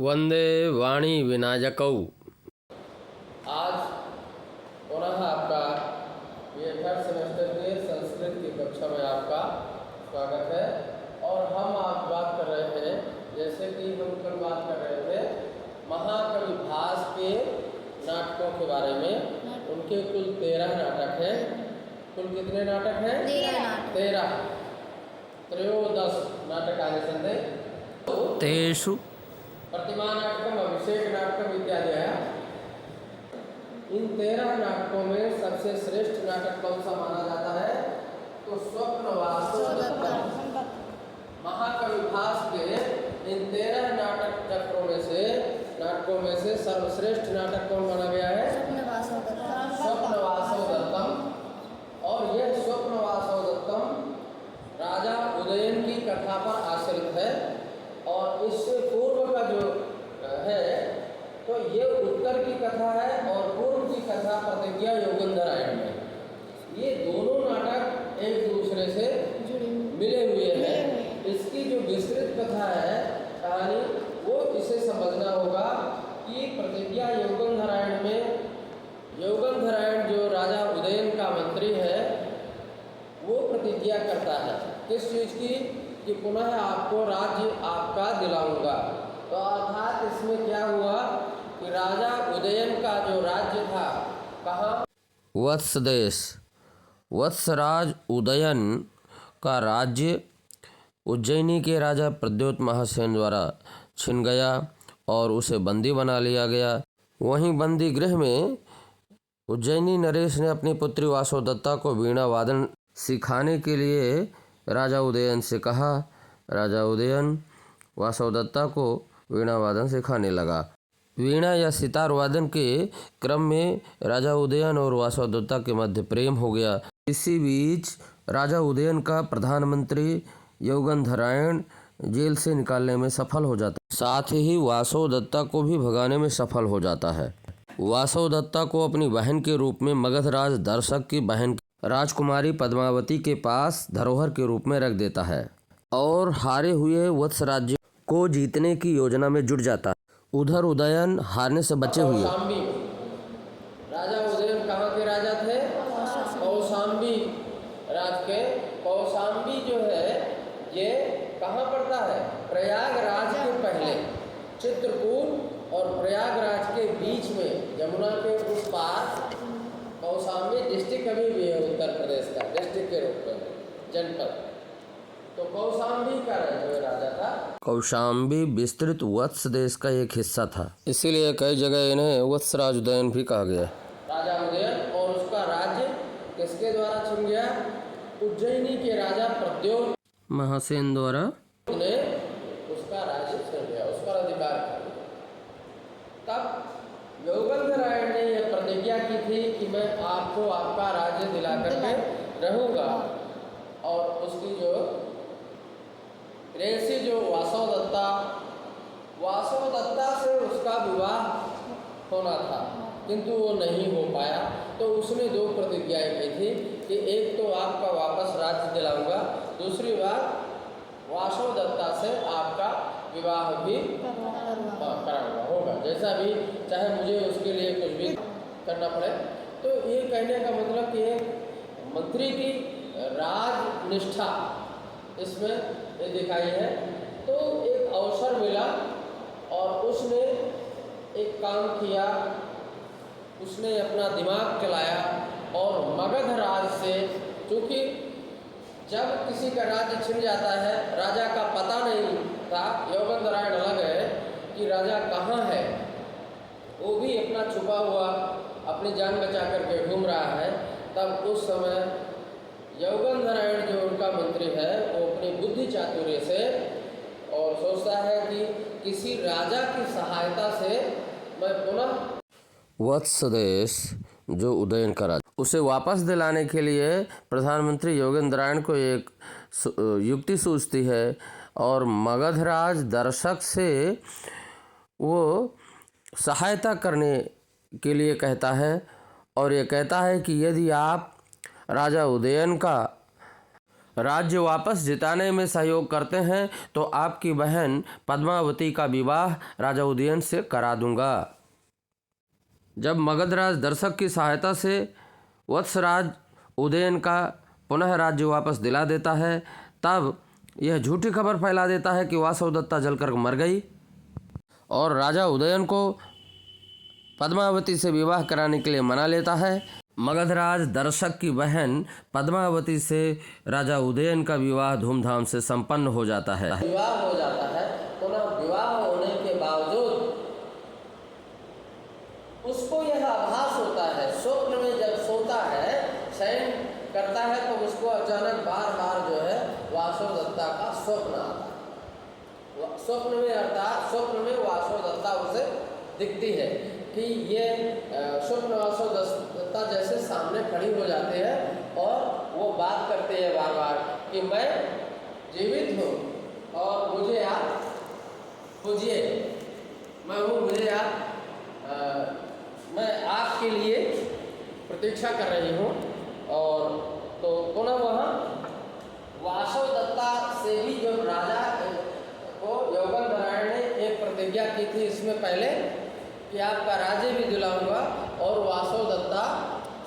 वंदे वाणी विनायकौ। आज पुनः आपका ये थर्ड सेमेस्टर के संस्कृत की कक्षा में आपका स्वागत है। और हम आज बात कर रहे हैं, जैसे कि हम कल बात कर रहे थे महाकवि भास के नाटकों के बारे में। उनके कुल 13 नाटक हैं। कुल कितने नाटक हैं? 13। त्रयोदश नाटक आगे संधे तेषु प्रतिमा नाटकम, अभिषेक नाटकम इत्यादि है। इन 13 नाटकों में सबसे श्रेष्ठ नाटक कौन सा माना जाता है? तो स्वप्न वासोदत्तम। महाकवि भास के इन 13 नाटकों में से सर्वश्रेष्ठ नाटक कौन माना गया है? स्वप्न वासोदत्तम। और यह स्वप्न वासोदत्तम राजा उदयन की कथा पर आश्रित है। और इससे पूर्व का जो है तो ये उत्तर की कथा है और पूर्व की कथा प्रतिज्ञा योगंधरायण में। ये दोनों नाटक एक दूसरे से मिले हुए हैं। इसकी जो विस्तृत कथा है, कहानी, वो इसे समझना होगा कि प्रतिज्ञा योगंधरायण में योगंधरायण जो राजा उदयन का मंत्री है, वो प्रतिज्ञा करता है किस चीज़ की? कि पुनः आपको राज्य आपका दिलाऊंगा। तो अर्थात इसमें क्या हुआ कि राजा उदयन का जो राज्य था, कहाँ? वत्सदेश। वत्सराज उदयन का राज्य उज्जैनी के राजा प्रद्योत महासेन द्वारा छिन गया और उसे बंदी बना लिया गया। वहीं बंदी गृह में उज्जैनी नरेश ने अपनी पुत्री वासोदत्ता को वीणा वादन सिखाने के लिए राजा उदयन से कहा। राजा उदयन वासोदत्ता को वीणा वादन सिखाने लगा। वीणा या सितार वादन के क्रम में राजा उदयन और वासोदत्ता के मध्य प्रेम हो गया। इसी बीच राजा उदयन का प्रधानमंत्री योगंधरायण जेल से निकालने में सफल हो जाता है, साथ ही वासोदत्ता को भी भगाने में सफल हो जाता है। वासोदत्ता को अपनी बहन के रूप में मगधराज दर्शक की बहन राजकुमारी पद्मावती के पास धरोहर के रूप में रख देता है और हारे हुए वत्स राज्य को जीतने की योजना में जुट जाता है। उधर उदयन हारने से बचे हुए राजा उदयन कहाँ के राजा थे? कौशाम्बी राज के। कौशाम्बी जो है ये कहाँ पड़ता है? प्रयागराज के पहले चित्रकूट और प्रयागराज के बीच में, यमुना के उस पार कौशाम्बी डिस्ट्रिक्ट अभी भी है उत्तर प्रदेश का, डिस्ट्रिक्ट के रूप में, जनपद। तो कौशाम्बी का राजा था। कौशाम्बी विस्तृत वत्स देश का एक हिस्सा था, इसीलिए कई जगह इन्हें वत्सराज उदयन भी कहा गया। राजा उदयन और उसका राज्य किसके द्वारा छिन गया? उज्जैनी के राजा प्रद्योत महासेन द्वारा ने उसका राज्य छिन गया, उस पर अधिकार कर लिया। तब योगंधरायण ने यह प्रतिज्ञा की थी कि मैं आपको आपका राज्य दिला करके रहूँगा। और उसकी जो प्रेयसी जो वासोदत्ता से उसका विवाह होना था, किंतु वो नहीं हो पाया। तो उसने 2 प्रतिज्ञाएं की थी कि एक तो आपका वापस राज्य दिलाऊंगा, दूसरी बात वासोदत्ता से आपका विवाह भी कराऊंगा, होगा जैसा भी, चाहे मुझे उसके लिए कुछ भी करना पड़े। तो ये कहने का मतलब कि एक मंत्री की राजनिष्ठा इसमें ये दिखाई है। तो एक अवसर मिला और उसने एक काम किया, उसने अपना दिमाग चलाया और मगध राज से, क्योंकि जब किसी का राज्य छिन जाता है, राजा का पता नहीं था, योगंधरायण अलग है कि राजा कहाँ है, वो भी अपना छुपा हुआ अपनी जान बचा करके घूम रहा है। तब उस समय योगंधरायण जो उनका मंत्री है, वो अपनी बुद्धि चातुर्य से और सोचता है कि किसी राजा की सहायता से मैं पुनः वत्सदेश जो उदयन का राज्य, उसे वापस दिलाने के लिए प्रधानमंत्री योगेंद्रायण को एक युक्ति सूझती है और मगधराज दर्शक से वो सहायता करने के लिए कहता है। और ये कहता है कि यदि आप राजा उदयन का राज्य वापस जिताने में सहयोग करते हैं तो आपकी बहन पद्मावती का विवाह राजा उदयन से करा दूंगा। जब मगधराज दर्शक की सहायता से वत्सराज उदयन का पुनः राज्य वापस दिला देता है, तब यह झूठी खबर फैला देता है कि वासवदत्ता जलकर मर गई और राजा उदयन को पद्मावती से विवाह कराने के लिए मना लेता है। मगधराज दर्शक की बहन पद्मावती से राजा उदयन का विवाह धूमधाम से संपन्न हो जाता है। विवाह हो जाता है। पुनः विवाह होने के बावजूद उसको यह आभास होता है, स्वप्न में जब सोता है, शयन करता है, तो उसको अचानक बार बार जो है वासवदत्ता का स्वप्न आता है। स्वप्न में अर्थात स्वप्न में वासवदत्ता उसे दिखती है कि ये स्वप्न वासवदत्ता जैसे सामने खड़ी हो जाते हैं और वो बात करते हैं बार बार कि मैं जीवित हूँ और मुझे आप पूजिए, मैं हूँ, मुझे आप मैं आपके लिए प्रतीक्षा कर रही हूँ। और तो पुनः वहाँ वासवदत्ता से भी जो राजा को यौवन नारायण ने एक प्रतिज्ञा की थी इसमें पहले कि आपका राज्य भी दिलाऊंगा और वासवदत्ता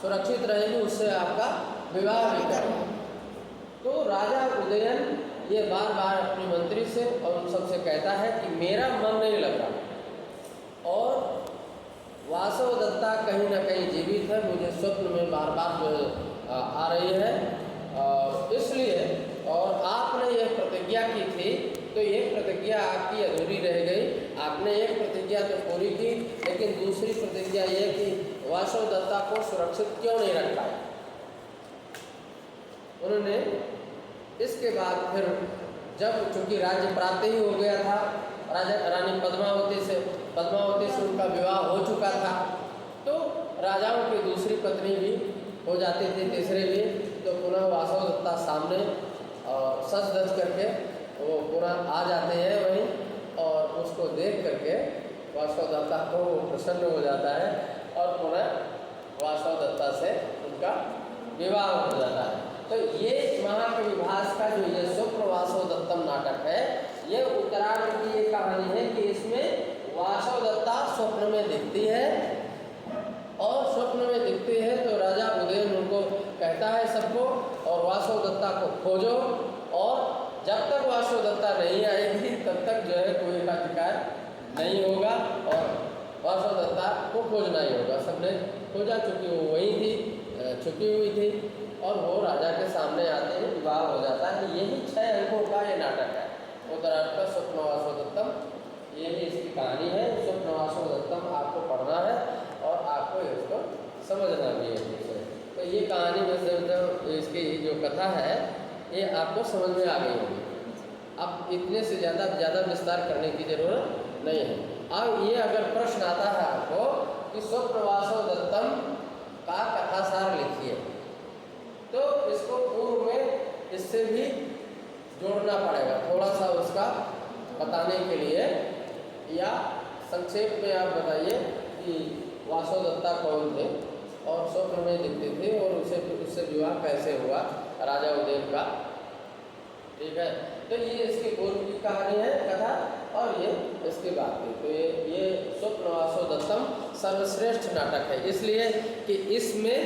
सुरक्षित रहेगी, उससे आपका विवाह भी करूँगा। तो राजा उदयन ये बार बार अपने मंत्री से और उन सबसे कहता है कि मेरा मन नहीं लग रहा और वासवदत्ता कहीं ना कहीं जीवित है, मुझे स्वप्न में बार बार जो आ रही है, इसलिए और आपने यह प्रतिज्ञा की थी तो ये प्रतिज्ञा आपकी अधूरी रह गई। आपने एक प्रतिज्ञा तो पूरी की, लेकिन दूसरी प्रतिज्ञा ये कि वासवदत्ता को सुरक्षित क्यों नहीं रख पाए। उन्होंने इसके बाद फिर जब चूंकि राज्य प्राप्त ही हो गया था, राजा रानी पद्मावती से उनका विवाह हो चुका था, तो राजाओं की दूसरी पत्नी भी हो जाती थी, तीसरे भी, तो पुनः वासवदत्ता सामने और सच धज करके वो पुनः आ जाते हैं वहीं और उसको देख करके वासवदत्ता को प्रसन्न हो जाता है और पुनः वासवदत्ता से उनका विवाह हो जाता है। तो ये महाकवि भास का जो ये स्वप्न वासवदत्तम नाटक है, ये उत्तरार्ध की ये कहानी है कि इसमें वासवदत्ता स्वप्न में दिखती है और स्वप्न में दिखती है तो राजा उदयन उनको कहता है सबको और वासवदत्ता को खोजो, और जब तक वासवदत्ता नहीं आएगी तब तक जो है कोई का शिकार नहीं होगा और वासवदत्ता को खोजना ही होगा। सबने खोजा, चूँकि वो वहीं थी, छुपी हुई थी, और वो राजा के सामने आते हैं, विवाह हो जाता है। यही 6 अंकों का ये नाटक है उत्तरार्ध का स्वप्न वासवदत्तम। यही इसकी कहानी है। स्वप्न वासवदत्तम आपको पढ़ना है और आपको इसको समझना भी है। तो ये कहानी में इसकी जो कथा है ये आपको समझ में आ गई होगी। अब इतने से ज़्यादा विस्तार करने की ज़रूरत नहीं है। अब ये अगर प्रश्न आता है आपको कि स्वप्न वासवदत्तम का कथासार लिखिए, तो इसको पूर्व में इससे भी जोड़ना पड़ेगा थोड़ा सा उसका बताने के लिए, या संक्षेप में आप बताइए कि वासवदत्ता कौन थे और स्वप्न में दिखते थे और उससे विवाह कैसे हुआ राजा उदयन का। ठीक है, तो ये इसके पूर्व की कहानी है कथा और ये इसके बाद की। तो ये स्वप्न वासवदत्तम सर्वश्रेष्ठ नाटक है, इसलिए कि इसमें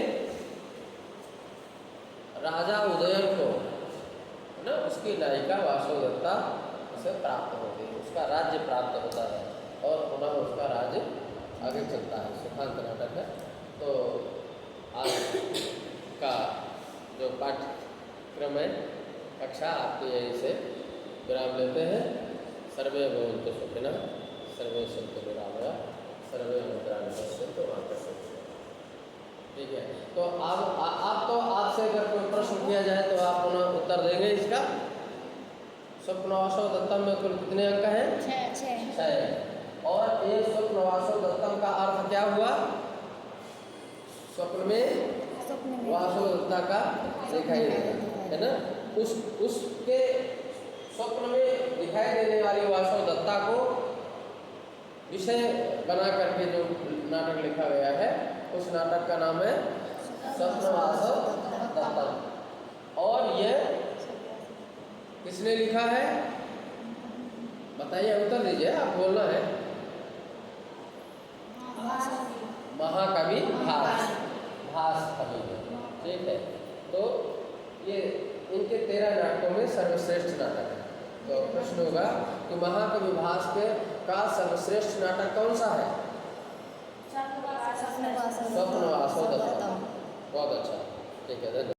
राजा उदयन को ना उसकी नायिका वासवदत्ता उसे प्राप्त होती है, उसका राज्य प्राप्त होता है और पुनः उसका राज्य आगे चलता है। सुखांत नाटक है। तो आज का जो पाठ्यक्रम है कक्षा आपके यहीं से विराम लेते हैं। सर्वे भवन्तु सुखिनः, सर्वे सन्तु निरामया, सर्वे भद्राणि पश्यन्तु मा कश्चित्। ठीक है, तो आप तो आपसे अगर कोई प्रश्न किया जाए तो आप पुनः उत्तर देंगे इसका। स्वप्न वासवदत्तम में कुल कितने अंक हैं? 6। और ये स्वप्न वासवदत्तम का अर्थ क्या हुआ? स्वप्न में वासवदत्ता का दिखाई देना है ना। उसके स्वप्न में दिखाई देने वाली वासवदत्ता को विषय बना करके जो नाटक लिखा गया है उस नाटक का नाम है स्वप्न वासवदत्तम। और ये किसने लिखा है? बताइए, उत्तर दीजिए, आप बोलना है। महाकवि भास, भास कवि है, ठीक है। तो ये इनके 13 नाटकों में सर्वश्रेष्ठ नाटक है। तो प्रश्न होगा कि महाकवि भास के का सर्वश्रेष्ठ नाटक कौन सा है? स्वप्नवास। बहुत अच्छा, ठीक है, धन्यवाद।